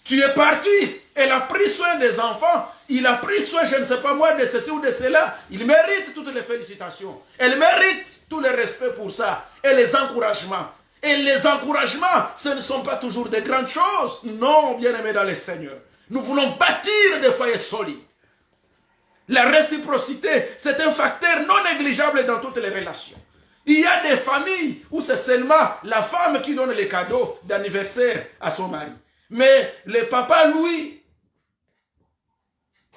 Tu es parti. Elle a pris soin des enfants. Il a pris soin, je ne sais pas moi, de ceci ou de cela. Il mérite toutes les félicitations. Elle mérite tout le respect pour ça. Et les encouragements. Et les encouragements, ce ne sont pas toujours de grandes choses. Non, bien-aimés dans le Seigneur. Nous voulons bâtir des foyers solides. La réciprocité, c'est un facteur non négligeable dans toutes les relations. Il y a des familles où c'est seulement la femme qui donne les cadeaux d'anniversaire à son mari. Mais le papa, lui,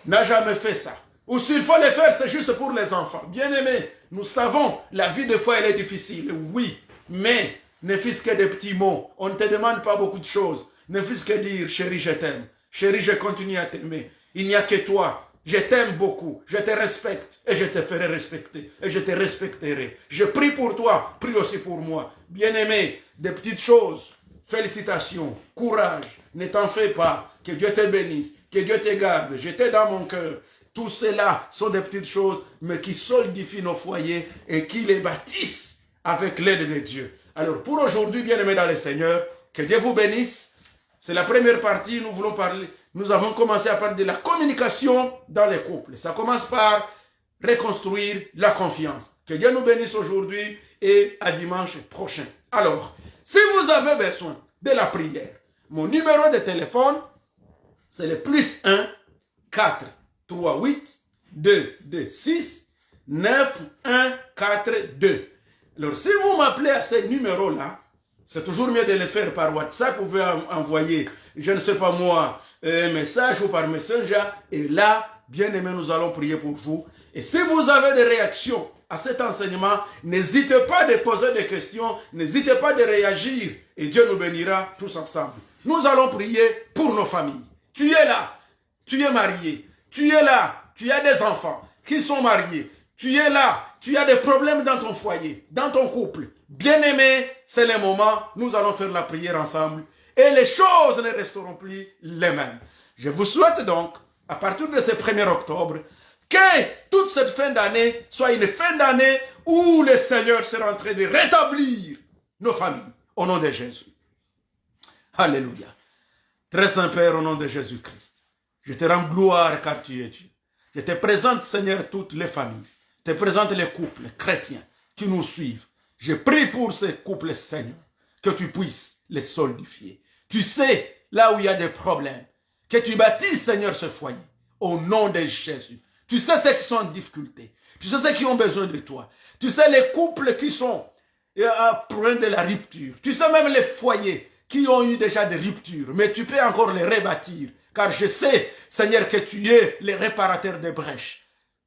n'a jamais fait ça. Ou s'il faut le faire, c'est juste pour les enfants. Bien-aimés, nous savons, la vie des fois, elle est difficile. Oui, mais ne fût-ce que des petits mots. On ne te demande pas beaucoup de choses. Ne fût-ce que dire, chérie, je t'aime. Chérie, je continue à t'aimer. Il n'y a que toi. Je t'aime beaucoup. Je te respecte et je te ferai respecter. Et je te respecterai. Je prie pour toi, prie aussi pour moi. Bien-aimé, des petites choses. Félicitations, courage, ne t'en fais pas, que Dieu te bénisse, que Dieu te garde, je t'ai dans mon cœur. Tout cela sont des petites choses, mais qui solidifient nos foyers et qui les bâtissent avec l'aide de Dieu. Alors pour aujourd'hui, bien-aimés dans le Seigneur, que Dieu vous bénisse. C'est la première partie, nous voulons parler, nous avons commencé à parler de la communication dans les couples. Ça commence par reconstruire la confiance. Que Dieu nous bénisse aujourd'hui et à dimanche prochain. Alors, si vous avez besoin de la prière, mon numéro de téléphone, c'est le +1 4 3 8 2 2 6 9 1 4 2. Alors, si vous m'appelez à ce numéro-là, c'est toujours mieux de le faire par WhatsApp. Vous pouvez envoyer, je ne sais pas moi, un message ou par Messenger. Et là, bien aimé, nous allons prier pour vous. Et si vous avez des réactions à cet enseignement, n'hésitez pas de poser des questions, n'hésitez pas de réagir et Dieu nous bénira tous ensemble. Nous allons prier pour nos familles. Tu es là, tu es marié, tu es là, tu as des enfants qui sont mariés, tu es là, tu as des problèmes dans ton foyer, dans ton couple. Bien-aimé, c'est le moment, nous allons faire la prière ensemble et les choses ne resteront plus les mêmes. Je vous souhaite donc, à partir de ce 1er octobre, que toute cette fin d'année soit une fin d'année où le Seigneur sera en train de rétablir nos familles. Au nom de Jésus. Alléluia. Très Saint Père, au nom de Jésus-Christ, je te rends gloire car tu es Dieu. Je te présente, Seigneur, toutes les familles. Je te présente les couples chrétiens qui nous suivent. Je prie pour ces couples, Seigneur, que tu puisses les solidifier. Tu sais, là où il y a des problèmes, que tu bâtisses, Seigneur, ce foyer. Au nom de Jésus. Tu sais ceux qui sont en difficulté. Tu sais ceux qui ont besoin de toi. Tu sais les couples qui sont à point de la rupture. Tu sais même les foyers qui ont eu déjà des ruptures. Mais tu peux encore les rebâtir. Car je sais, Seigneur, que tu es le réparateur des brèches.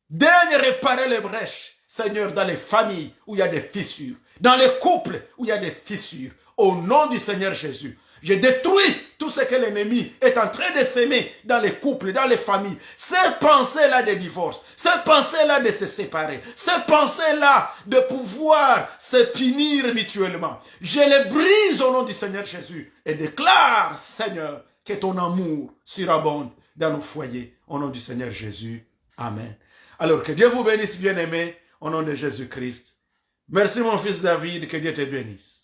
Daigne réparer les brèches, Seigneur, dans les familles où il y a des fissures. Dans les couples où il y a des fissures. Au nom du Seigneur Jésus. Je détruis tout ce que l'ennemi est en train de s'aimer dans les couples, dans les familles. Ces pensées-là de divorce, ces pensées-là de se séparer, ces pensées-là de pouvoir se punir mutuellement. Je les brise au nom du Seigneur Jésus et déclare, Seigneur, que ton amour surabonde dans nos foyers. Au nom du Seigneur Jésus. Amen. Alors que Dieu vous bénisse, bien-aimés, au nom de Jésus-Christ. Merci mon fils David, que Dieu te bénisse.